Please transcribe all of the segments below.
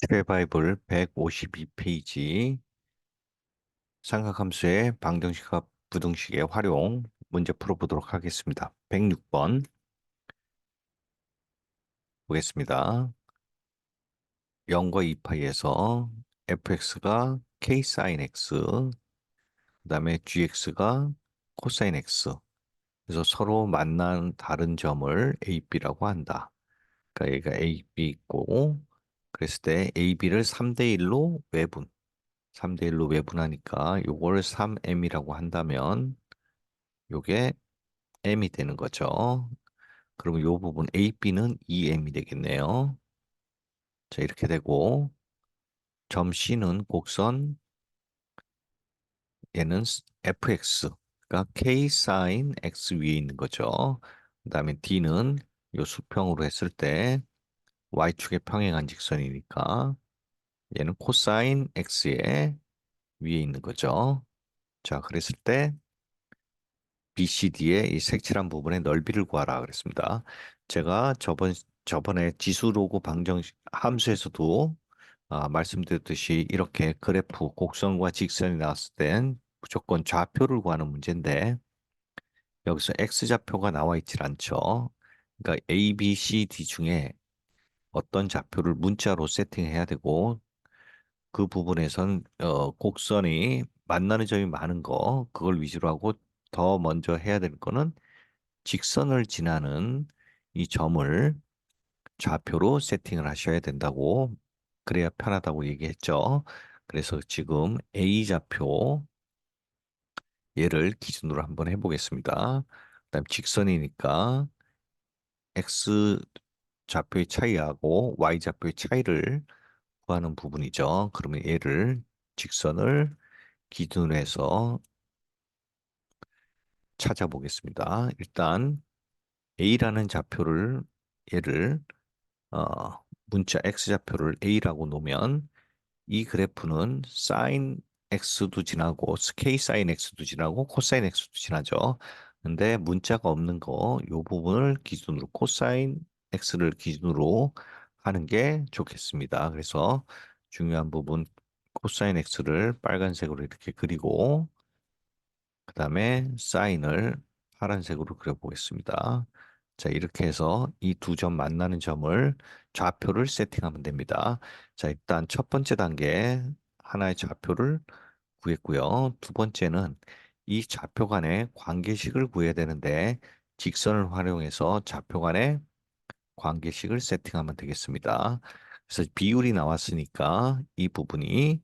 트레바이블 152페이지 삼각함수의 방정식과 부등식의 활용 문제 풀어보도록 하겠습니다. 106번 보겠습니다. 0과 2파이에서 fx가 k sin x, 그 다음에 gx가 코사인 x. 그래서 서로 만난 다른 점을 a, b라고 한다. 그러니까 얘가 a, b 있고, 그랬을 때 a, b를 3대 1로 외분. 3대 1로 외분하니까 요걸 3m이라고 한다면 요게 m이 되는 거죠. 그러면 요 부분 AB는 2m이 되겠네요. 자, 이렇게 되고 점 C는 곡선 얘는 fx가 k sin x 위에 있는 거죠. 그다음에 D는 요 수평으로 했을 때 y축에 평행한 직선이니까 얘는 코사인 x의 위에 있는 거죠. 자, 그랬을 때 BCD의 이 색칠한 부분의 넓이를 구하라 그랬습니다. 제가 저번에 지수로고 방정 함수에서도 말씀드렸듯이 이렇게 그래프 곡선과 직선이 나왔을 땐 무조건 좌표를 구하는 문제인데 여기서 X좌표가 나와 있질 않죠. 그러니까 A, B, C, D 중에 어떤 좌표를 문자로 세팅해야 되고 그 부분에선 곡선이 만나는 점이 많은 거 그걸 위주로 하고 더 먼저 해야 될 거는 직선을 지나는 이 점을 좌표로 세팅을 하셔야 된다고 그래야 편하다고 얘기했죠. 그래서 지금 A 좌표 얘를 기준으로 한번 해보겠습니다. 그다음 직선이니까 X 좌표의 차이하고 Y 좌표의 차이를 구하는 부분이죠. 그러면 얘를 직선을 기준으로 해서 찾아보겠습니다. 일단 A라는 좌표를 얘를 문자 X좌표를 A라고 놓으면 이 그래프는 사인 X도 지나고 K 사인 X도 지나고 코사인 X도 지나죠. 근데 문자가 없는 거, 이 부분을 기준으로 코사인 X를 기준으로 하는 게 좋겠습니다. 그래서 중요한 부분 코사인 X를 빨간색으로 이렇게 그리고 그 다음에 사인을 파란색으로 그려보겠습니다. 자, 이렇게 해서 이 두 점 만나는 점을 좌표를 세팅하면 됩니다. 자, 일단 첫 번째 단계 하나의 좌표를 구했고요. 두 번째는 이 좌표 간의 관계식을 구해야 되는데 직선을 활용해서 좌표 간의 관계식을 세팅하면 되겠습니다. 그래서 비율이 나왔으니까 이 부분이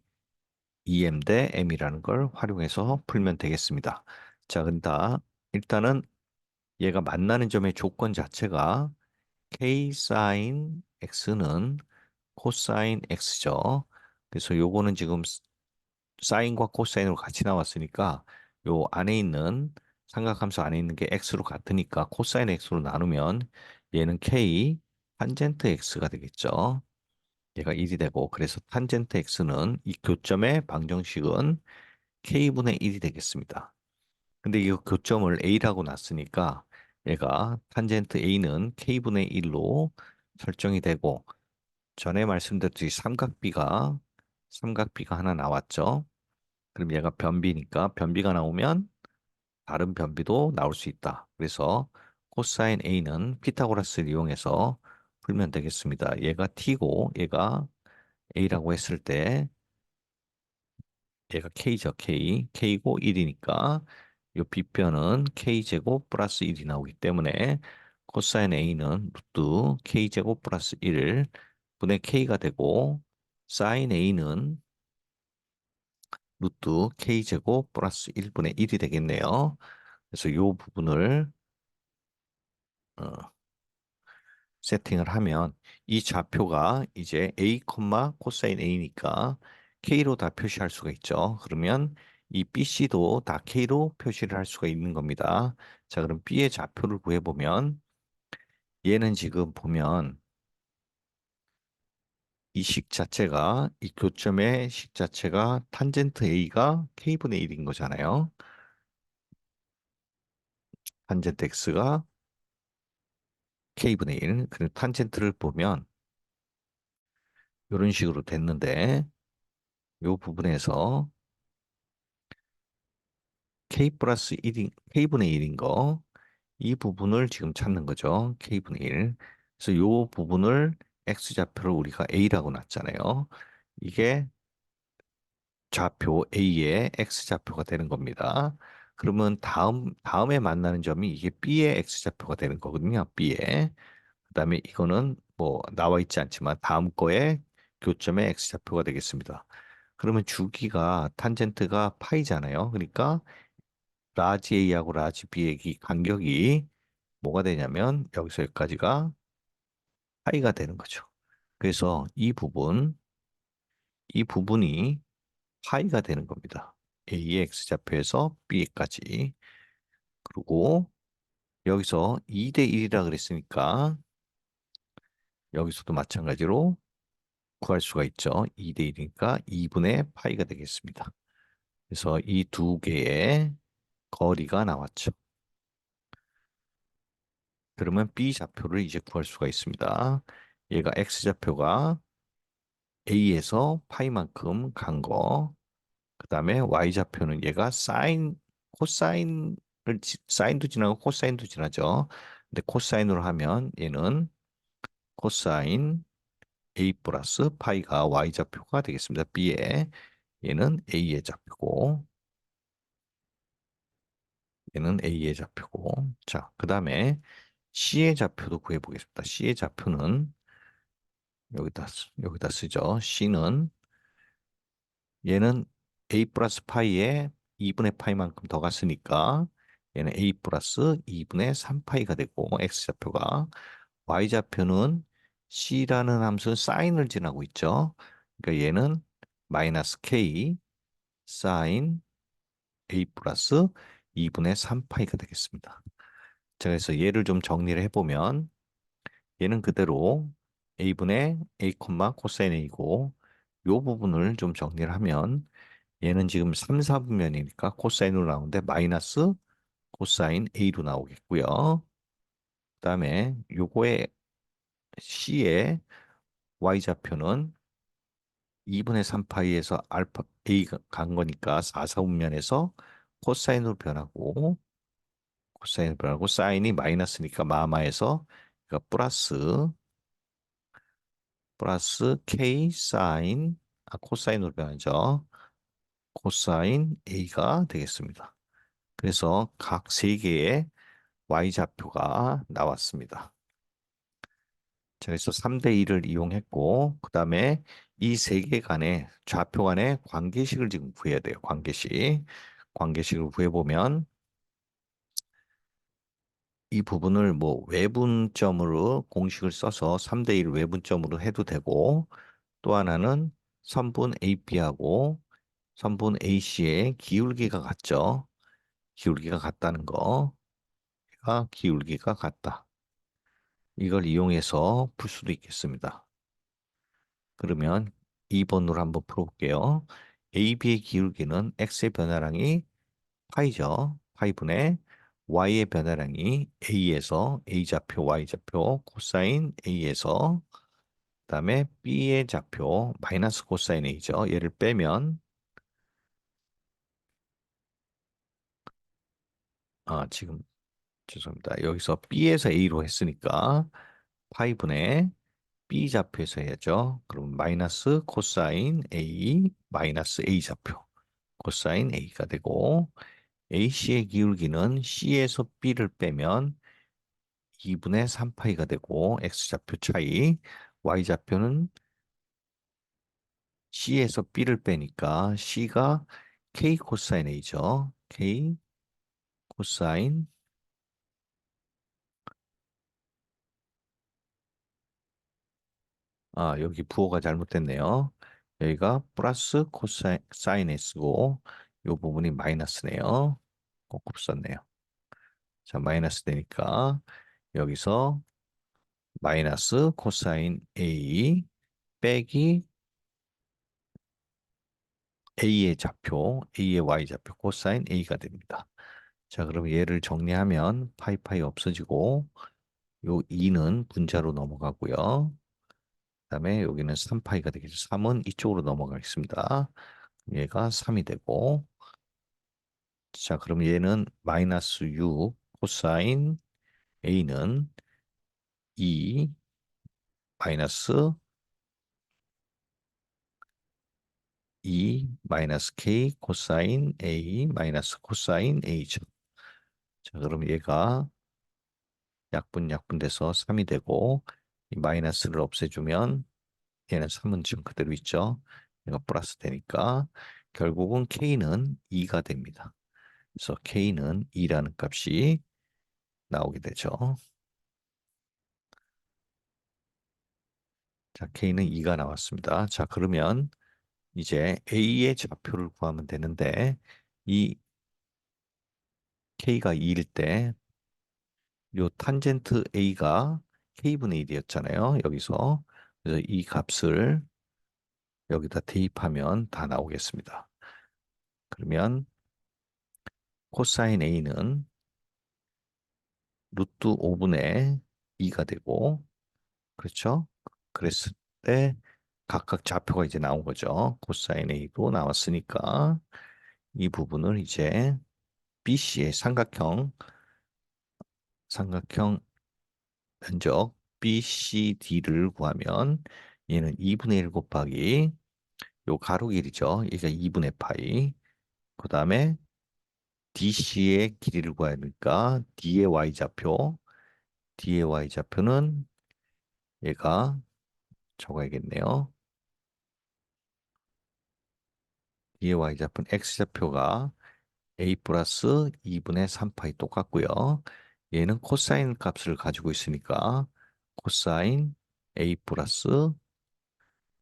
EM 대 M이라는 걸 활용해서 풀면 되겠습니다. 자, 근데 일단은 얘가 만나는 점의 조건 자체가 K 사인 X는 코사인 X죠. 그래서 요거는 지금 사인과 코사인으로 같이 나왔으니까 요 안에 있는 삼각함수 안에 있는 게 X로 같으니까 코사인 X로 나누면 얘는 K 탄젠트 X가 되겠죠. 얘가 1이 되고 그래서 탄젠트 X는 이 교점의 방정식은 K분의 1이 되겠습니다. 근데 이 교점을 A라고 놨으니까 얘가 탄젠트 A는 K분의 1로 설정이 되고 전에 말씀드렸듯이 삼각비가 하나 나왔죠. 그럼 얘가 변비니까 변비가 나오면 다른 변비도 나올 수 있다. 그래서 코사인 A는 피타고라스를 이용해서 풀면 되겠습니다. 얘가 T고 얘가 A라고 했을 때 얘가 K죠, K. K고 1이니까 요 빗변은 K제곱 플러스 1이 나오기 때문에 코사인 A는 루트 K제곱 플러스 1 분의 K가 되고 사인 A는 루트 K제곱 플러스 1분의 1이 되겠네요. 그래서 요 부분을 어, 세팅을 하면 이 좌표가 이제 A, 코사인 A니까 K로 다 표시할 수가 있죠. 그러면 이 BC도 다 K로 표시를 할 수가 있는 겁니다. 자, 그럼 B의 좌표를 구해보면 얘는 지금 보면 이 식 자체가 이 교점의 식 자체가 탄젠트 A가 K분의 1인 거잖아요. 탄젠트 X가 K분의 1. 그리고 탄젠트를 보면 이런 식으로 됐는데 이 부분에서 k 플러스 1인 k분의 1인 거 이 부분을 지금 찾는 거죠. k분의 1. 그래서 이 부분을 x좌표를 우리가 a라고 놨잖아요. 이게 좌표 A의 X좌표가 되는 겁니다. 그러면 다음에 만나는 점이 이게 B의 X좌표가 되는 거거든요. B의. 그다음에 이거는 뭐 나와 있지 않지만 다음 거에 교점의 X좌표가 되겠습니다. 그러면 주기가 탄젠트가 파이잖아요. 그러니까 라지 A하고 라지 B의 간격이 뭐가 되냐면 여기서 여기까지가 파이가 되는 거죠. 그래서 이 부분이 파이가 되는 겁니다. A의 X좌표에서 B까지. 그리고 여기서 2대 1이라 그랬으니까 여기서도 마찬가지로 구할 수가 있죠. 2대 1이니까 2분의 파이가 되겠습니다. 그래서 이 두 개의 거리가 나왔죠. 그러면 B좌표를 이제 구할 수가 있습니다. 얘가 X좌표가 A에서 파이만큼 간 거. 그 다음에 y좌표는 얘가 사인도 지나고 코사인도 지나죠. 근데 코사인으로 하면 얘는 코사인 a 플러스 파이가 y좌표가 되겠습니다. b에 얘는 a의 좌표고 얘는 a의 좌표고 자, 그 다음에 c의 좌표도 구해보겠습니다. c의 좌표는 여기다 쓰죠. c는 얘는 a 플러스 파이에 2분의 파이만큼 더 갔으니까 얘는 a 플러스 2분의 3파이가 되고 x좌표가 y좌표는 c라는 함수는 사인을 지나고 있죠. 그러니까 얘는 마이너스 k 사인 a 플러스 2분의 3파이가 되겠습니다. 자, 그래서 얘를 좀 정리를 해보면 얘는 그대로 a분의 a, 코사인 a고 요 부분을 좀 정리를 하면 얘는 지금 3, 4분면이니까 코사인으로 나오는데 마이너스 코사인 A로 나오겠고요. 그 다음에 요거의 C의 Y좌표는 2분의 3파이에서 알파 A가 간 거니까 4, 4분면에서 코사인으로 변하고 사인이 마이너스니까 마마에서 그러니까 플러스 K 사인 코사인으로 변하죠. 코사인 A가 되겠습니다. 그래서 각 세 개의 y좌표가 나왔습니다. 자, 그래서 3대 2를 이용했고, 그 다음에 이 세 개 간의 좌표 간의 관계식을 지금 구해야 돼요. 관계식. 관계식을 구해보면 이 부분을 뭐 외분점으로 공식을 써서 3대 1 외분점으로 해도 되고, 또 하나는 선분 AB하고 선분 AC의 기울기가 같죠. 기울기가 같다는 거. 기울기가 같다. 이걸 이용해서 풀 수도 있겠습니다. 그러면 2번으로 한번 풀어볼게요. AB의 기울기는 X의 변화량이 파이죠. 파이분의 Y의 변화량이 A에서 A좌표, Y좌표, 코사인 A에서 그다음에 B의 좌표 마이너스 코사인 A죠. 얘를 빼면 지금 죄송합니다. 여기서 B에서 A로 했으니까 파이분의 B 좌표에서 해야죠. 그럼 마이너스 코사인 A 마이너스 A 좌표 코사인 A가 되고 AC의 기울기는 C에서 B를 빼면 2분의 3파이가 되고 X좌표 차이 Y좌표는 C에서 B를 빼니까 C가 K 코사인 A죠. K 코사인 여기 부호가 잘못됐네요. 여기가 플러스 코사인 S고 이 부분이 마이너스네요. 꼭 썼네요. 자, 마이너스 되니까 여기서 마이너스 코사인 A 빼기 A의 좌표, A의 Y좌표, 코사인 A가 됩니다. 자, 그럼 얘를 정리하면 파이파이 없어지고 요 2는 분자로 넘어가고요. 그다음에 여기는 3파이가 되겠죠. 3은 이쪽으로 넘어가겠습니다. 얘가 3이 되고, 자, 그럼 얘는 마이너스 6 코사인 A는 2 마이너스 2 마이너스 K 코사인 A 마이너스 코사인 A죠. 자, 그럼 얘가 약분돼서 3이 되고, 이 마이너스를 없애주면 얘는 3은 지금 그대로 있죠. 얘가 플러스 되니까 결국은 K는 2가 됩니다. 그래서 K는 2라는 값이 나오게 되죠. 자, K는 2가 나왔습니다. 자, 그러면 이제 A의 좌표를 구하면 되는데 이 K가 2일 때 요 탄젠트 A가 K분의 1이었잖아요. 여기서. 그래서 이 값을 여기다 대입하면 다 나오겠습니다. 그러면 코사인 A는 루트 5분의 2가 되고, 그렇죠? 그랬을 때 각각 좌표가 이제 나온 거죠. 코사인 A도 나왔으니까 이 부분을 이제 BC의 삼각형 면적 BCD를 구하면 얘는 2분의 1 곱하기 요 가로 길이죠. 얘가 2분의 파이. 그 다음에 DC의 길이를 구해야 하니까 D의 Y좌표는 얘가 적어야겠네요. D의 Y좌표는 X좌표가 A 플러스 2분의 3파이 똑같고요. 얘는 코사인 값을 가지고 있으니까 코사인 A 플러스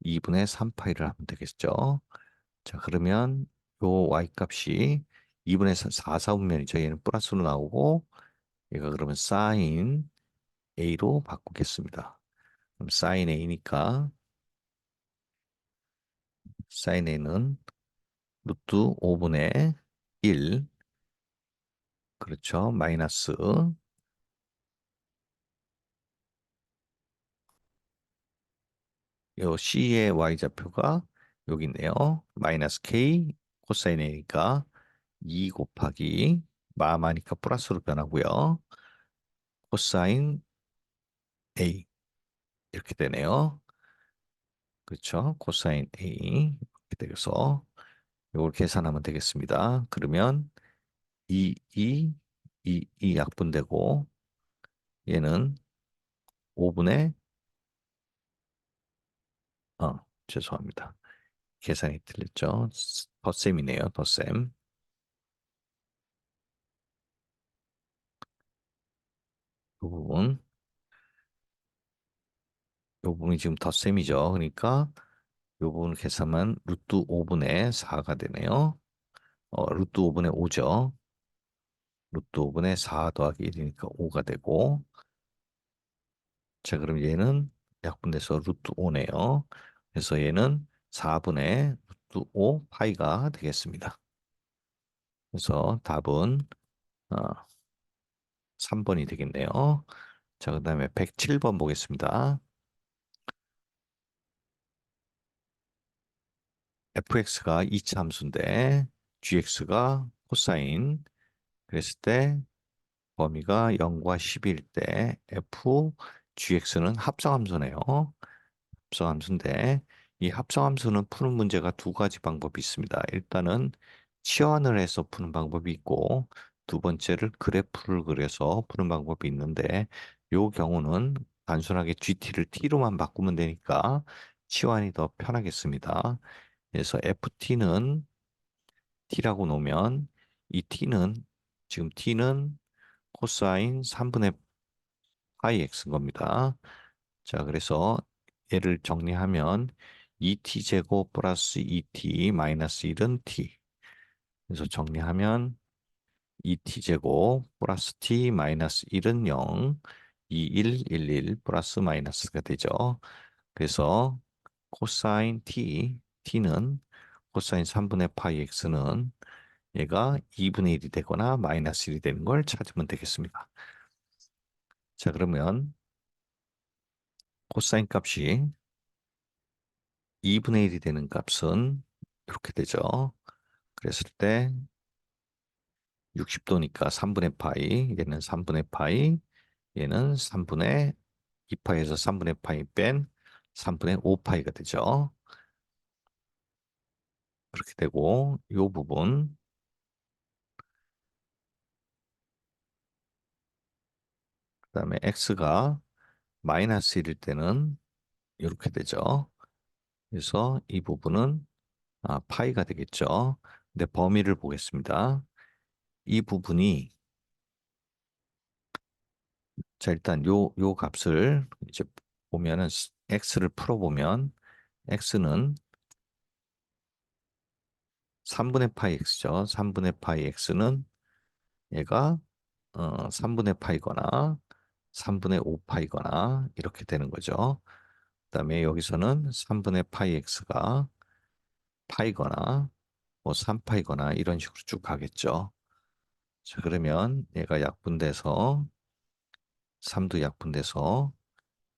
2분의 3파이를 하면 되겠죠. 자, 그러면 요 Y 값이 2분의 4, 4분면이죠. 얘는 플러스로 나오고 얘가 그러면 사인 A로 바꾸겠습니다. 그럼 사인 A니까 사인 A는 루트 5분의 1 그렇죠. 마이너스 요 C의 Y좌표가 여기 있네요. 마이너스 K 코사인 A니까 2 곱하기 마마니까 플러스로 변하고요. 코사인 A 이렇게 되네요. 그렇죠. 코사인 A 이렇게 되어서 이걸 계산하면 되겠습니다. 그러면 2 약분되고 얘는 5분의 죄송합니다. 계산이 틀렸죠. 덧셈이네요. 덧셈. 이 부분. 이 부분이 지금 덧셈이죠. 그러니까 이 부분 계산하면 루트 5분의 4가 되네요. 루트 5분의 5죠. 루트 5분의 4 더하기 1이니까 5가 되고 자 그럼 얘는 약분돼서 루트 5네요. 그래서 얘는 4분의 루트 5 파이가 되겠습니다. 그래서 답은 어, 3번이 되겠네요. 자, 그 다음에 107번 보겠습니다. fx가 2차 함수인데 gx가 코사인 그랬을 때 범위가 0과 10일 때 f gx는 합성함수네요. 합성함수인데 이 합성함수는 푸는 문제가 두 가지 방법이 있습니다. 일단은 치환을 해서 푸는 방법이 있고 두 번째를 그래프를 그려서 푸는 방법이 있는데 이 경우는 단순하게 GT를 T로만 바꾸면 되니까 치환이 더 편하겠습니다. 그래서 FT는 T라고 놓으면 이 T는 지금 T는 코사인 3분의 파이 X인 겁니다. 자, 그래서 얘를 정리하면 2t제곱 플러스 2t 마이너스 1은 t. 그래서 정리하면 2t제곱 플러스 t 마이너스 1은 0, 2, 1, 1, 1 플러스 마이너스가 되죠. 그래서 코사인 t는 코사인 3분의 파이 x는 얘가 2분의 1이 되거나 마이너스 1이 되는 걸 찾으면 되겠습니다. 자, 그러면 코사인 값이 2분의 1이 되는 값은 이렇게 되죠. 그랬을 때 60도니까 3분의 파이, 얘는 3분의 파이, 얘는 3분의 2파이에서 3분의 파이 뺀 3분의 5파이가 되죠. 그렇게 되고 이 부분 그다음에 x가 마이너스 1일 때는 이렇게 되죠. 그래서 이 부분은 파이가 되겠죠. 근데 범위를 보겠습니다. 이 부분이 자 일단 요 값을 이제 보면은 x를 풀어보면 x는 3분의 파이 x죠. 3분의 파이 x는 얘가 3분의 파이거나 3분의 5파이거나 이렇게 되는 거죠. 그다음에 여기서는 3분의 파이 x가 파이거나 뭐 3파이거나 이런 식으로 쭉 가겠죠. 자, 그러면 얘가 약분돼서 3도 약분돼서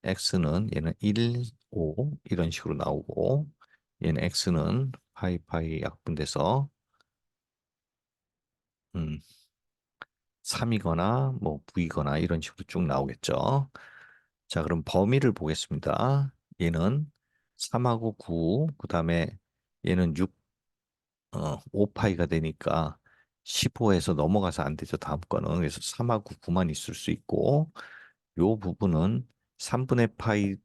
x는 얘는 1, 5 이런 식으로 나오고 얘는 x는 파이 약분돼서 음, 3이거나 뭐 9이거나 이런 식으로 쭉 나오겠죠. 자, 그럼 범위를 보겠습니다. 얘는 3하고 9, 그다음에 얘는 6, 5파이가 되니까 15에서 넘어가서 안 되죠. 다음 거는. 그래서 3하고 9만 있을 수 있고 요 부분은 3분의 파이,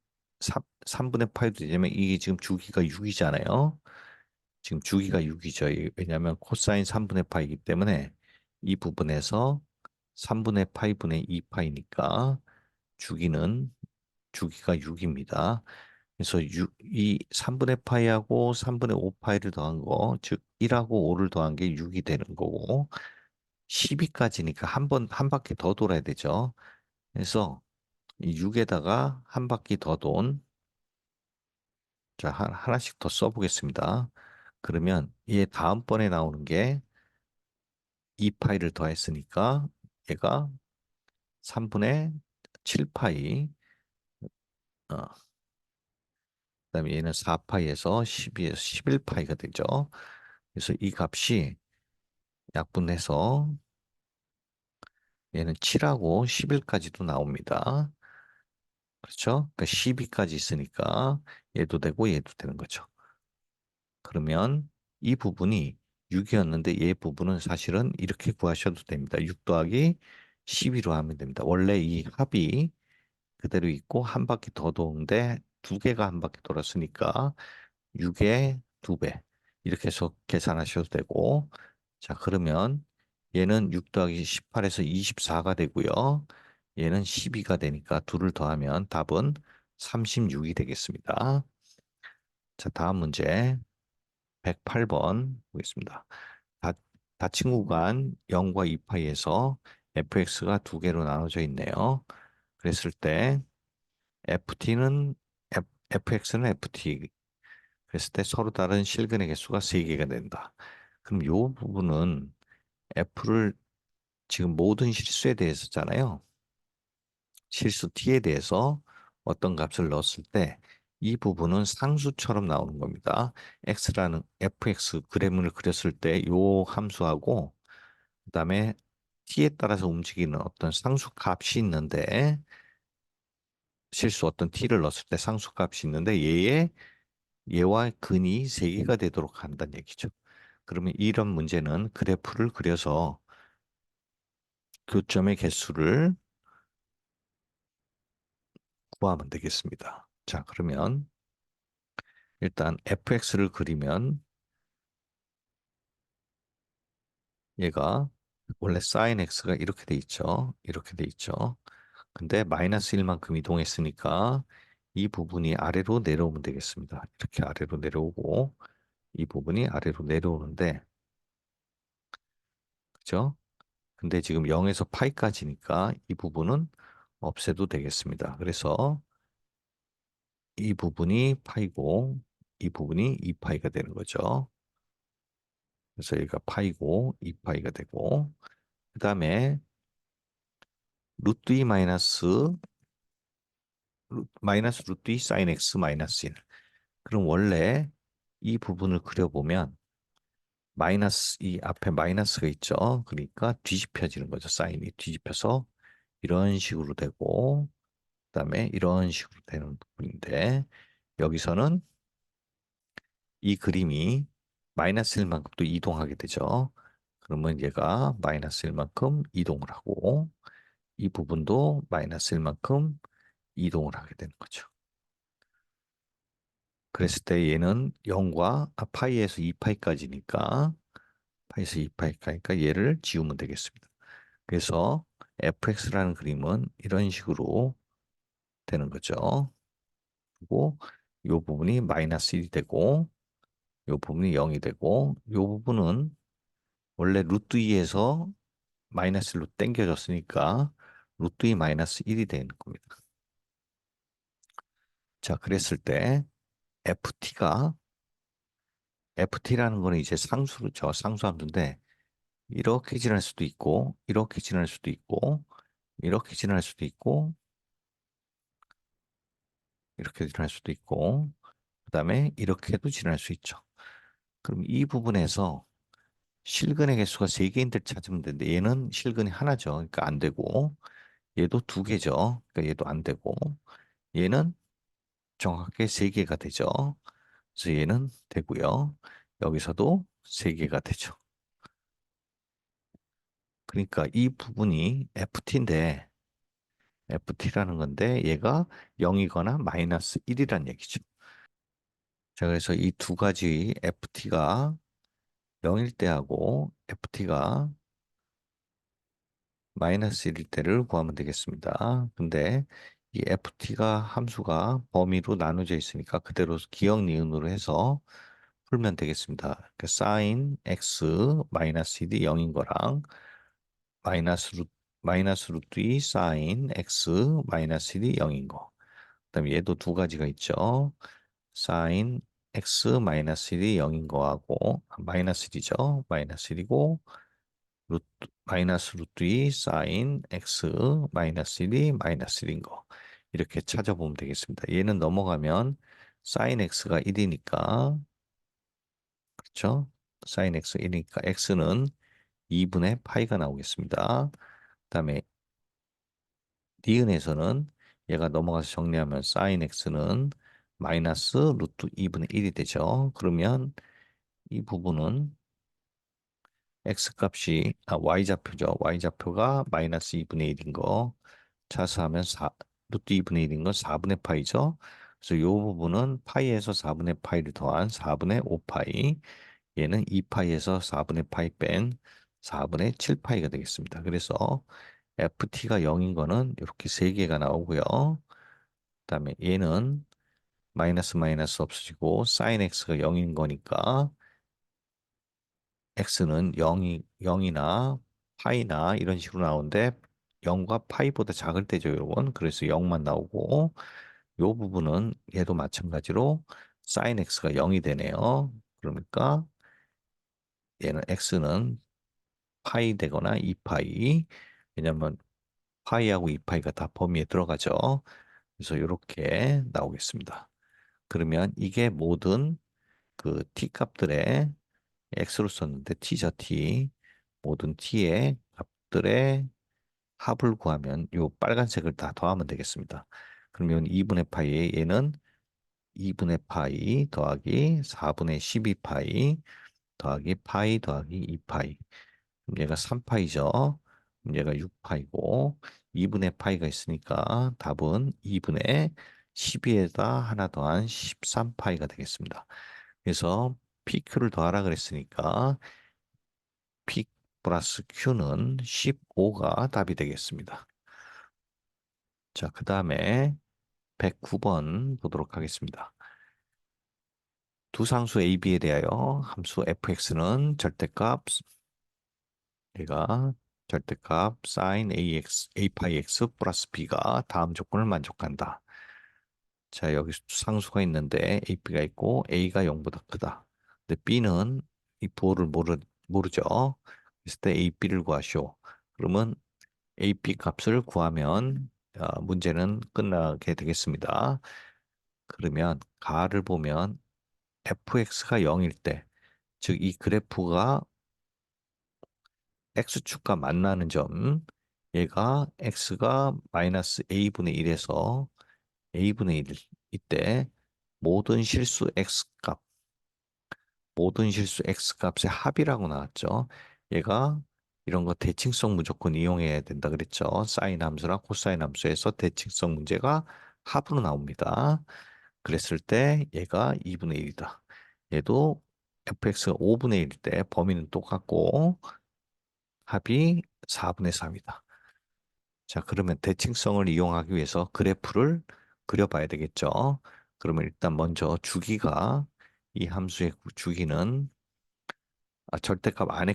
3분의 파이도 되냐면 이게 지금 주기가 6이잖아요. 지금 주기가 6이죠. 왜냐하면 코사인 3분의 파이기 때문에 이 부분에서 3분의 파이분의 2파이니까 주기는 주기가 6입니다. 그래서 이 3분의 파이하고 3분의 5파이를 더한 거, 즉 1하고 5를 더한 게 6이 되는 거고 12까지니까 한 바퀴 더 돌아야 되죠. 그래서 이 6에다가 한 바퀴 더 돈, 자, 하나씩 더 써보겠습니다. 그러면 얘 다음번에 나오는 게 2파이를 더했으니까 얘가 3분의 7파이, 그다음에 얘는 4파이에서 12에서 11파이가 되죠. 그래서 이 값이 약분해서 얘는 7하고 11까지도 나옵니다. 그렇죠? 그러니까 12까지 있으니까 얘도 되고 얘도 되는 거죠. 그러면 이 부분이 6이었는데 얘 부분은 사실은 이렇게 구하셔도 됩니다. 6 더하기 12로 하면 됩니다. 원래 이 합이 그대로 있고 한 바퀴 더 도는데 두 개가 한 바퀴 돌았으니까 6의 2배 이렇게 해서 계산하셔도 되고 자 그러면 얘는 6 더하기 18에서 24가 되고요. 얘는 12가 되니까 둘을 더하면 답은 36이 되겠습니다. 자 다음 문제 108번 보겠습니다. 다, 닫힌 구간 0과 2파이에서 fx가 두 개로 나눠져 있네요. 그랬을 때 ft는 fx는 ft 그랬을 때 서로 다른 실근의 개수가 3개가 된다. 그럼 이 부분은 f를 지금 모든 실수에 대해서잖아요. 실수 t에 대해서 어떤 값을 넣었을 때 이 부분은 상수처럼 나오는 겁니다. x라는 fx 그래프를 그렸을 때 이 함수하고 그다음에 t에 따라서 움직이는 어떤 상수 값이 있는데 실수 어떤 t를 넣었을 때 상수 값이 있는데 얘와 근이 세 개가 되도록 한다는 얘기죠. 그러면 이런 문제는 그래프를 그려서 교점의 개수를 구하면 되겠습니다. 자, 그러면 일단 fx를 그리면 얘가 원래 sin x가 이렇게 돼 있죠. 이렇게 돼 있죠. 근데 마이너스 1만큼 이동했으니까 이 부분이 아래로 내려오면 되겠습니다. 이렇게 아래로 내려오고 이 부분이 아래로 내려오는데 그죠? 근데 지금 0에서 파이까지니까 이 부분은 없애도 되겠습니다. 그래서 이 부분이 파이고 이 부분이 2파이가 되는 거죠. 그래서 여기가 파이고 2파이가 되고 그 다음에 루트 2 마이너스 루트 2 사인 x 마이너스 1 그럼 원래 이 부분을 그려보면 마이너스, 이 앞에 마이너스가 있죠. 그러니까 뒤집혀지는 거죠. 사인이 뒤집혀서 이런 식으로 되고, 그다음에 이런 식으로 되는 부분인데, 여기서는 이 그림이 마이너스 1만큼 또 이동하게 되죠. 그러면 얘가 마이너스 1만큼 이동을 하고, 이 부분도 마이너스 1만큼 이동을 하게 되는 거죠. 그랬을 때 얘는 0과 파이에서 2파이까지니까 파이에서 2파이까지니까 얘를 지우면 되겠습니다. 그래서 fx라는 그림은 이런 식으로 되는 거죠. 그리고 이 부분이 마이너스 1이 되고 이 부분이 0이 되고 이 부분은 원래 루트 2에서 마이너스 1로 당겨졌으니까 루트 2 마이너스 1이 되는 겁니다. 자, 그랬을 때 FT라는 거는 이제 상수죠. 상수함수인데 이렇게 지날 수도 있고 이렇게 지날 수도 있고 이렇게 지날 수도 있고 이렇게 지날 수도 있고 그다음에 이렇게도 지날 수 있죠. 그럼 이 부분에서 실근의 개수가 3개인들 찾으면 되는데 얘는 실근이 하나죠. 그러니까 안 되고 얘도 2개죠. 그러니까 얘도 안 되고 얘는 정확하게 3개가 되죠. 그래서 얘는 되고요. 여기서도 3개가 되죠. 그러니까 이 부분이 FT인데 FT라는 건데 얘가 0이거나 마이너스 1이란 얘기죠. 자, 그래서 이 두 가지 FT가 0일 때하고 FT가 마이너스 1일 때를 구하면 되겠습니다. 근데 이 FT가 함수가 범위로 나눠져 있으니까 그대로 기억 니은으로 해서 풀면 되겠습니다. 그러니까 sin x 마이너스 1이 0인 거랑 마이너스 루, 마이너스 루트 2 sin x 마이너스 1이 0인 거. 그다음에 얘도 두 가지가 있죠. sin x 마이너스 1이 0인 거하고 마이너스 1이죠. 마이너스 1이고 루트 마이너스 루트 2 sin x 마이너스 1이 마이너스 1인 거. 이렇게 찾아보면 되겠습니다. 얘는 넘어가면 sin x가 1이니까 그렇죠? sin x 1이니까 x는 2분의 파이가 나오겠습니다. 그다음에 니은에서는 얘가 넘어가서 정리하면 sin x는 마이너스 루트 2분의 1이 되죠. 그러면 이 부분은 x 값이 y좌표죠. y좌표가 마이너스 2분의 1인 거 차수하면 루트 2분의 1인 건 4분의 파이죠. 그래서 이 부분은 파이에서 4분의 파이를 더한 4분의 5파이 얘는 2파이에서 4분의 파이 뺀 4분의 7파이가 되겠습니다. 그래서 ft가 0인 거는 이렇게 3개가 나오고요. 그다음에 얘는 마이너스 마이너스 없어지고 sin x가 0인 거니까 x는 0이나 파이나 이런 식으로 나오는데 0과 파이보다 작을 때죠, 여러분. 그래서 0만 나오고 요 부분은 얘도 마찬가지로 sin x가 0이 되네요. 그러니까 얘는 x는 파이 되거나 2파이. 왜냐면 파이하고 2파이가 다 범위에 들어가죠. 그래서 이렇게 나오겠습니다. 그러면 이게 모든 그 t 값들의 x로 썼는데 t죠, t. 모든 t의 값들의 합을 구하면 요 빨간색을 다 더하면 되겠습니다. 그러면 2분의 파이에 얘는 2분의 파이 더하기 4분의 12파이 더하기 파이 더하기 2파이. 그럼 얘가 3파이죠. 그럼 얘가 6파이고 2분의 파이가 있으니까 답은 2분의 12에다 하나 더한 13파이가 되겠습니다. 그래서 PQ를 더하라 그랬으니까 P 플러스 Q는 15가 답이 되겠습니다. 자, 그 다음에 109번 보도록 하겠습니다. 두 상수 A, B에 대하여 함수 fx는 절대값, 얘가 절대값 sin ax, a 파이 x 플러스 b가 다음 조건을 만족한다. 자, 여기 상수가 있는데 AB가 있고 A가 0보다 크다. 근데 B는 이 부호를 모르죠. 그랬을 때 AB를 구하시오. 그러면 AP 값을 구하면 문제는 끝나게 되겠습니다. 그러면 가를 보면 fx가 0일 때, 즉 이 그래프가 x축과 만나는 점, 얘가 x가 마이너스 a분의 1에서 a분의 1 이때 모든 실수 x값, 모든 실수 x값의 합이라고 나왔죠. 얘가 이런 거 대칭성 무조건 이용해야 된다 그랬죠. 사인 함수랑 코사인 함수에서 대칭성 문제가 합으로 나옵니다. 그랬을 때 얘가 2분의 1이다. 얘도 fx가 5분의 1일 때 범위는 똑같고 합이 4분의 3이다. 자, 그러면 대칭성을 이용하기 위해서 그래프를 그려봐야 되겠죠. 그러면 일단 먼저 주기가 이 함수의 주기는 절대값 안에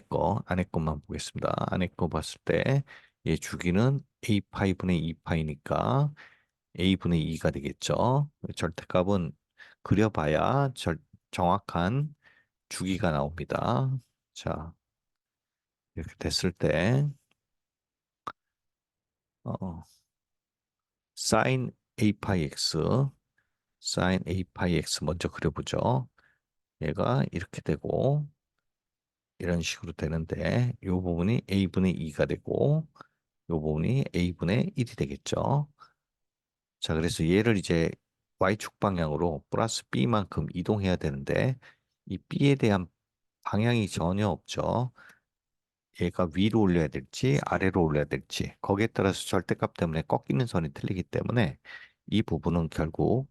것만 보겠습니다. 안에 거 봤을 때 얘 주기는 a파이분의 2파이니까 a분의 2가 되겠죠. 절대값은 그려봐야 정확한 주기가 나옵니다. 자, 이렇게 됐을 때 어, sin a 파이 x, sin a 파이 x 먼저 그려보죠. 얘가 이렇게 되고 이런 식으로 되는데 이 부분이 a분의 2가 되고 이 부분이 a분의 1이 되겠죠. 자, 그래서 얘를 이제 y축 방향으로 플러스 b만큼 이동해야 되는데 이 b에 대한 방향이 전혀 없죠. 얘가 위로 올려야 될지 아래로 올려야 될지 거기에 따라서 절대값 때문에 꺾이는 선이 틀리기 때문에 이 부분은 결국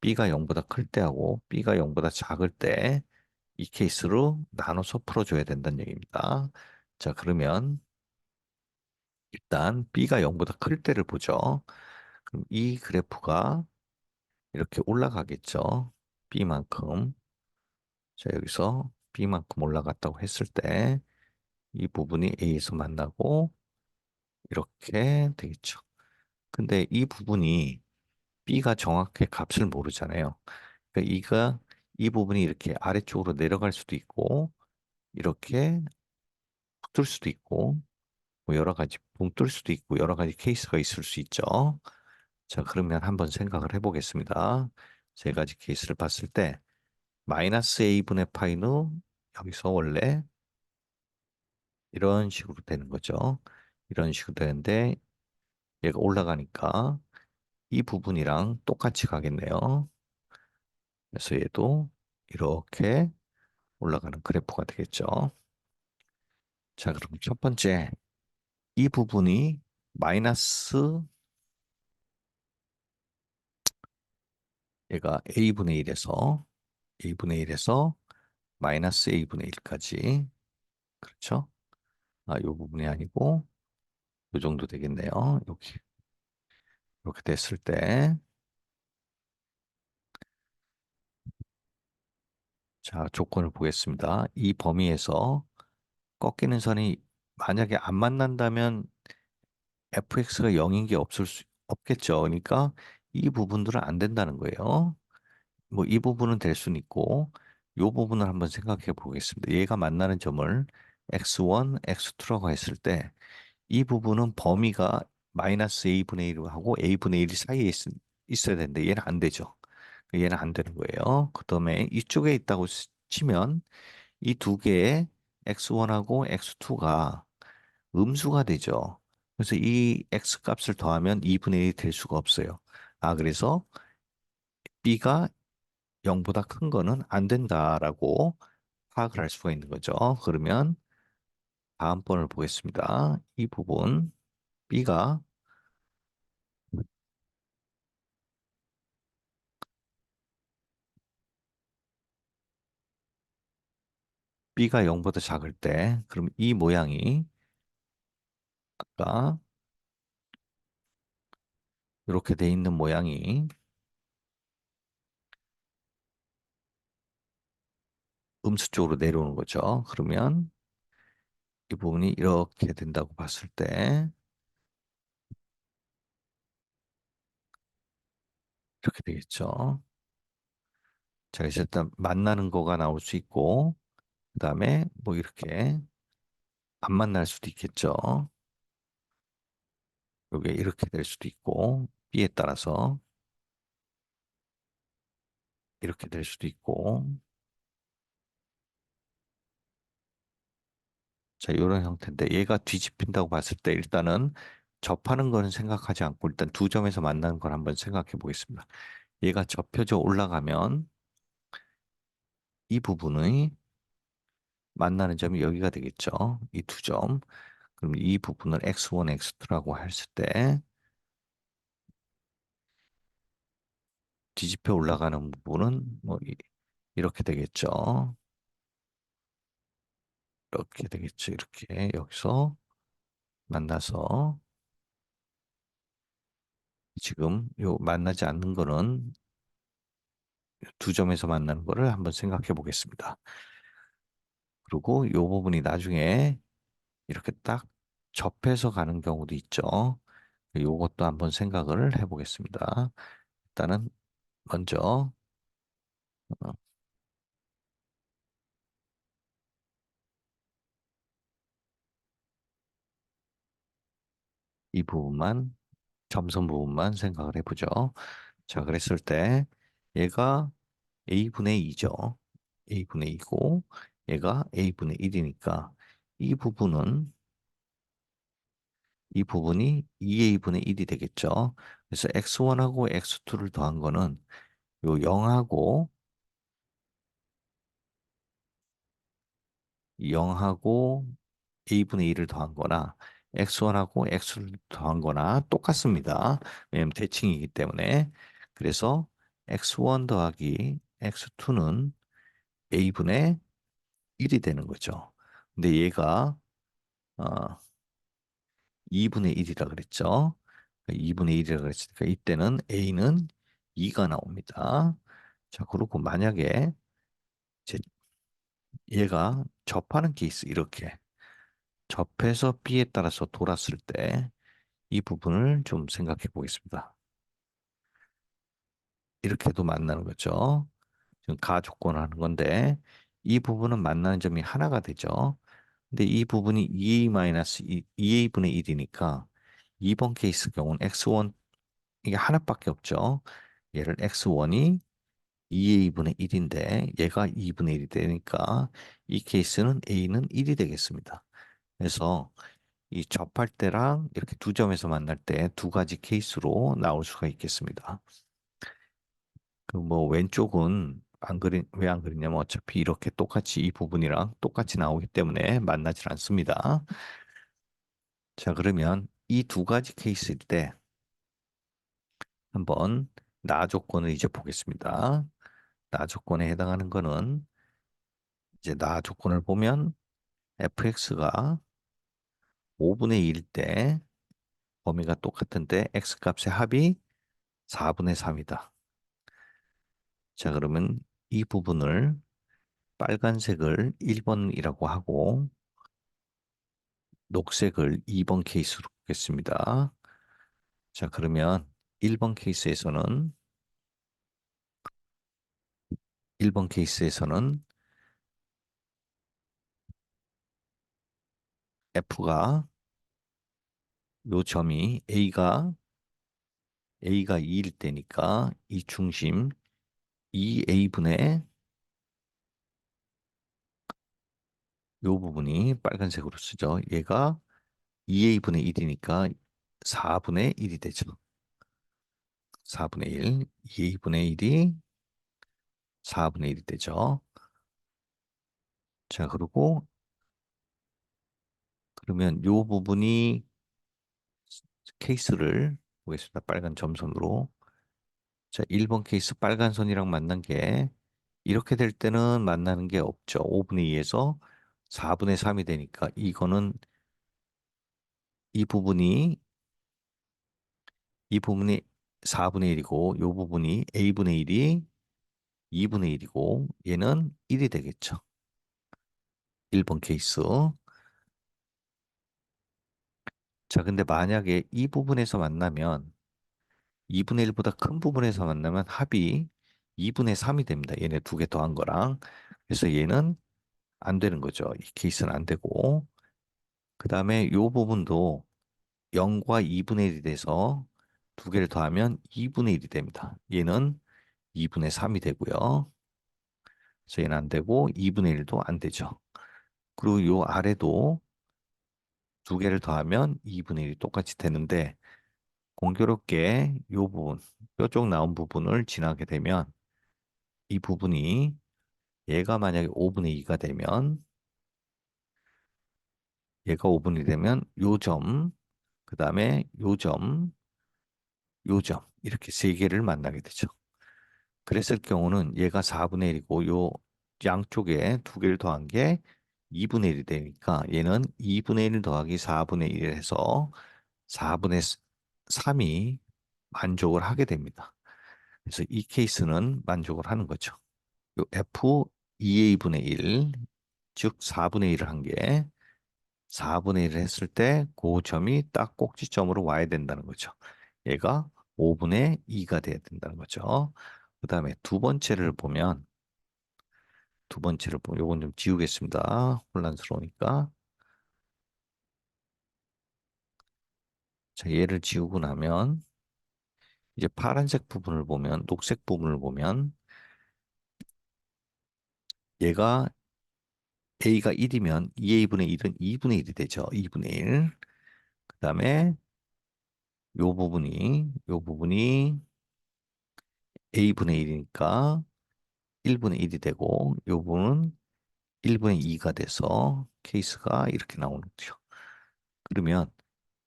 b가 0보다 클 때하고 b가 0보다 작을 때 이 케이스로 나눠서 풀어줘야 된다는 얘기입니다. 자, 그러면 일단 b가 0보다 클 때를 보죠. 그럼 이 그래프가 이렇게 올라가겠죠. b만큼. 자, 여기서 b만큼 올라갔다고 했을 때 이 부분이 a에서 만나고 이렇게 되겠죠. 근데 이 부분이 b가 정확히 값을 모르잖아요. 그러니까 이 부분이 이렇게 아래쪽으로 내려갈 수도 있고 이렇게 붙을 수도 있고 뭐 여러 가지 붕 뜰 수도 있고 여러 가지 케이스가 있을 수 있죠. 자, 그러면 한번 생각을 해보겠습니다. 세 가지 케이스를 봤을 때 마이너스 a분의 파이는 여기서 원래 이런 식으로 되는 거죠. 이런 식으로 되는데 얘가 올라가니까 이 부분이랑 똑같이 가겠네요. 그래서 얘도 이렇게 올라가는 그래프가 되겠죠. 자, 그럼 첫 번째 이 부분이 마이너스 얘가 a분의 1에서 마이너스 a분의 1까지 그렇죠? 이 부분이 아니고 이 정도 되겠네요. 여기 이렇게 됐을 때 자, 조건을 보겠습니다. 이 범위에서 꺾이는 선이 만약에 안 만난다면 fx가 0인 게 없겠죠. 그러니까 이 부분들은 안 된다는 거예요. 뭐 이 부분은 될 수는 있고 이 부분을 한번 생각해 보겠습니다. 얘가 만나는 점을 x1, x2라고 했을 때 이 부분은 범위가 마이너스 a분의 1하고 a분의 1 사이에 있어야 되는데 얘는 안 되죠. 얘는 안 되는 거예요. 그 다음에 이쪽에 있다고 치면 이 두 개의 x1하고 x2가 음수가 되죠. 그래서 이 x 값을 더하면 2분의 1이 될 수가 없어요. 그래서 b가 0보다 큰 거는 안 된다라고 파악을 할 수가 있는 거죠. 그러면 다음 번을 보겠습니다. 이 부분 b가 b가 0보다 작을 때 그럼 이 모양이 아까 이렇게 돼 있는 모양이 음수 쪽으로 내려오는 거죠. 그러면 이 부분이 이렇게 된다고 봤을 때 이렇게 되겠죠. 자, 그래서 일단 만나는 거가 나올 수 있고 그다음에 뭐 이렇게 안 만날 수도 있겠죠. 이게 이렇게 될 수도 있고 B에 따라서 이렇게 될 수도 있고, 자, 이런 형태인데 얘가 뒤집힌다고 봤을 때 일단은 접하는 거는 생각하지 않고 일단 두 점에서 만나는 걸 한번 생각해 보겠습니다. 얘가 접혀져 올라가면 이 부분의 만나는 점이 여기가 되겠죠. 이 두 점. 그럼 이 부분을 x1, x2라고 했을 때 뒤집혀 올라가는 부분은 뭐 이렇게 되겠죠. 이렇게 되겠죠. 이렇게 여기서 만나서 지금 요 만나지 않는 거는 두 점에서 만나는 거를 한번 생각해 보겠습니다. 그리고 요 부분이 나중에 이렇게 딱 접해서 가는 경우도 있죠. 요것도 한번 생각을 해 보겠습니다. 일단은 먼저 어, 이 부분만 점선 부분만 생각을 해보죠. 자, 그랬을 때 얘가 a분의 2죠. a분의 2고 얘가 a분의 1이니까 이 부분은 이 부분이 2a분의 1이 되겠죠. 그래서 x1하고 x2를 더한 거는 요 0하고 a분의 1을 더한 거나 x1하고 x를 더한 거나 똑같습니다. 왜냐면 대칭이기 때문에. 그래서 x1 더하기 x2는 a분의 1이 되는 거죠. 근데 얘가 어, 2분의 1이라 그랬죠. 2분의 1이라 그랬으니까 이때는 a는 2가 나옵니다. 자, 그리고 만약에 제- 얘가 접하는 케이스 이렇게 접해서 b에 따라서 돌았을 때 이 부분을 좀 생각해 보겠습니다. 이렇게도 만나는 거죠. 지금 가조건을 하는 건데 이 부분은 만나는 점이 하나가 되죠. 근데 이 부분이 2a-2a분의 1이니까 2번 케이스 경우는 x1 이게 하나밖에 없죠. 얘를 x1이 2a분의 1인데 얘가 2분의 1이 되니까 이 케이스는 a는 1이 되겠습니다. 그래서 이 접할 때랑 이렇게 두 점에서 만날 때 두 가지 케이스로 나올 수가 있겠습니다. 그 뭐 왼쪽은 안 그린 왜 안 그리냐면 어차피 이렇게 똑같이 이 부분이랑 똑같이 나오기 때문에 만나질 않습니다. 자, 그러면 이 두 가지 케이스일 때 한번 나 조건을 이제 보겠습니다. 나 조건에 해당하는 거는 이제 나 조건을 보면 fx가 5분의 1일 때 범위가 똑같은데 x 값의 합이 4분의 3이다. 자, 그러면 이 부분을 빨간색을 1번이라고 하고 녹색을 2번 케이스로 보겠습니다. 자, 그러면 1번 케이스에서는 1번 케이스에서는 F가 요 점이 A가 2일 때니까 이 중심 2A분의 요 부분이 빨간색으로 쓰죠. 얘가 2A분의 1이니까 4분의 1이 되죠. 4분의 1, 2A분의 1이 4분의 1이 되죠. 자, 그리고 그러면 요 부분이 케이스를 보겠습니다. 빨간 점선으로. 자, 1번 케이스 빨간 선이랑 만난 게 이렇게 될 때는 만나는 게 없죠. 5분의 2에서 4분의 3이 되니까 이거는 이 부분이 이 부분이 4분의 1이고 이 부분이 A분의 1이 2분의 1이고 얘는 1이 되겠죠. 1번 케이스. 자, 근데 만약에 이 부분에서 만나면 2분의 1보다 큰 부분에서 만나면 합이 2분의 3이 됩니다. 얘네 두 개 더한 거랑. 그래서 얘는 안 되는 거죠. 이 케이스는 안 되고. 그 다음에 이 부분도 0과 2분의 1이 돼서 두 개를 더하면 2분의 1이 됩니다. 얘는 2분의 3이 되고요. 그래서 얘는 안 되고 2분의 1도 안 되죠. 그리고 요 아래도 두 개를 더하면 2분의 1이 똑같이 되는데 공교롭게 요 부분, 뾰족 나온 부분을 지나게 되면 이 부분이 얘가 만약에 5분의 2가 되면 얘가 5분이 되면 요 점, 그 다음에 요 점, 요 점 이렇게 세 개를 만나게 되죠. 그랬을 경우는 얘가 4분의 1이고 요 양쪽에 두 개를 더한 게 2분의 1이 되니까 얘는 2분의 1 더하기 4분의 1 해서 4분의 3이 만족을 하게 됩니다. 그래서 이 케이스는 만족을 하는 거죠. 요 F 2A분의 1, 즉 4분의 1을 한 게 4분의 1을 했을 때 그 점이 딱 꼭지점으로 와야 된다는 거죠. 얘가 5분의 2가 돼야 된다는 거죠. 그 다음에 두 번째를 보면 요건 좀 지우겠습니다. 혼란스러우니까. 자, 얘를 지우고 나면 이제 파란색 부분을 보면 녹색 부분을 보면 얘가 A가 1이면 2A분의 1은 2분의 1이 되죠. 2분의 1. 그 다음에 요 부분이 A분의 1이니까 1분의 1이 되고 요 부분은 1분의 2가 돼서 케이스가 이렇게 나오는 거죠. 그러면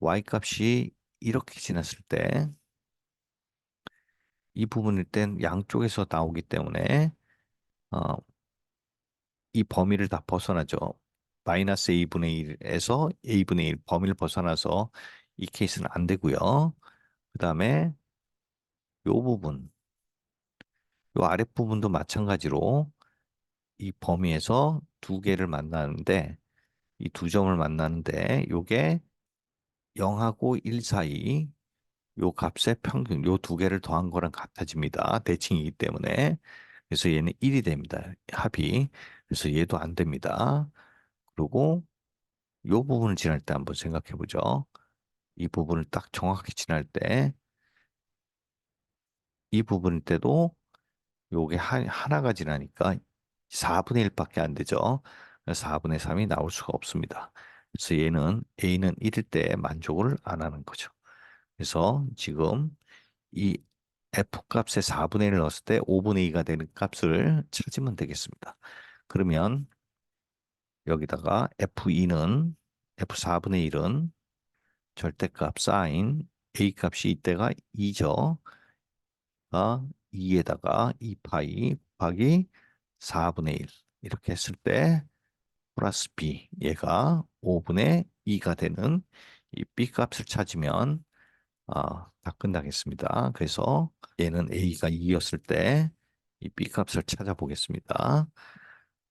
Y 값이 이렇게 지났을 때 이 부분일 땐 양쪽에서 나오기 때문에 어, 이 범위를 다 벗어나죠. 마이너스 A분의 1에서 A분의 1 범위를 벗어나서 이 케이스는 안 되고요. 그 다음에 요 부분, 요 아랫부분도 마찬가지로 이 범위에서 두 개를 만나는데 이 두 점을 만나는데 요게 0하고 1 사이 요 값의 평균, 요 두 개를 더한 거랑 같아집니다. 대칭이기 때문에. 그래서 얘는 1이 됩니다. 합이. 그래서 얘도 안 됩니다. 그리고 요 부분을 지날 때 한번 생각해 보죠. 이 부분을 딱 정확히 지날 때, 이 부분일 때도 요게 하나가 지나니까 4분의 1밖에 안 되죠. 4분의 3이 나올 수가 없습니다. 그래서 얘는 A는 1일 때 만족을 안 하는 거죠. 그래서 지금 이 F 값에 4분의 1을 넣었을 때 5분의 2가 되는 값을 찾으면 되겠습니다. 그러면 여기다가 F2는 F4분의 1은 절대값 사인 A 값이 이때가 2죠. 2에다가 2파이 곱하기 4분의 1 이렇게 했을 때 플러스 B 얘가 5분의 2가 되는 이 B 값을 찾으면 다 끝나겠습니다. 그래서 얘는 A가 2였을 때 이 B 값을 찾아보겠습니다.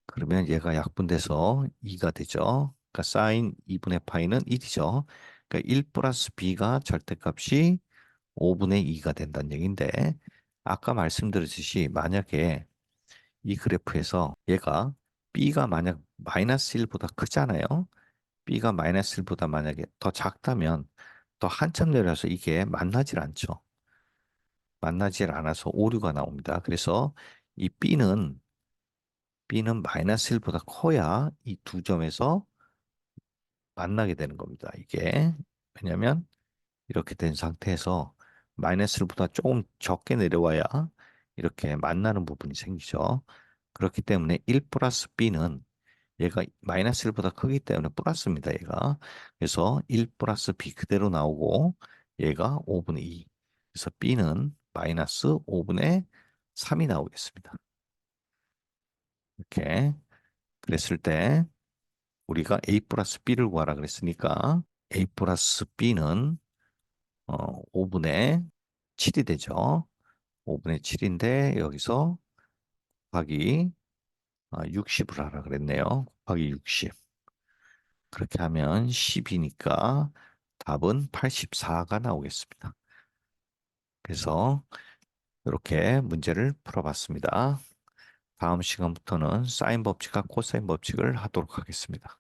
그러면 얘가 약분돼서 2가 되죠. 그러니까 사인 2분의 파이는 1이죠. 그러니까 1 플러스 B가 절대값이 5분의 2가 된다는 얘기인데 아까 말씀드렸듯이 만약에 이 그래프에서 얘가 B가 만약 마이너스 1보다 크잖아요. B가 마이너스 1보다 만약에 더 작다면 더 한참 내려서 이게 만나질 않죠. 만나질 않아서 오류가 나옵니다. 그래서 이 B는 마이너스 1보다 커야 이 두 점에서 만나게 되는 겁니다. 이게 왜냐면 이렇게 된 상태에서 마이너스 1보다 조금 적게 내려와야 이렇게 만나는 부분이 생기죠. 그렇기 때문에 1 플러스 B는 얘가 마이너스 1보다 크기 때문에 플러스입니다. 얘가. 그래서 1 플러스 B 그대로 나오고 얘가 5분의 2. 그래서 B는 마이너스 5분의 3이 나오겠습니다. 이렇게 그랬을 때 우리가 A 플러스 B를 구하라 그랬으니까 A 플러스 B는 5분의 7이 되죠. 5분의 7인데 여기서 곱하기 60을 하라 그랬네요. 곱하기 60. 그렇게 하면 10이니까 답은 84가 나오겠습니다. 그래서 이렇게 문제를 풀어봤습니다. 다음 시간부터는 사인 법칙과 코사인 법칙을 하도록 하겠습니다.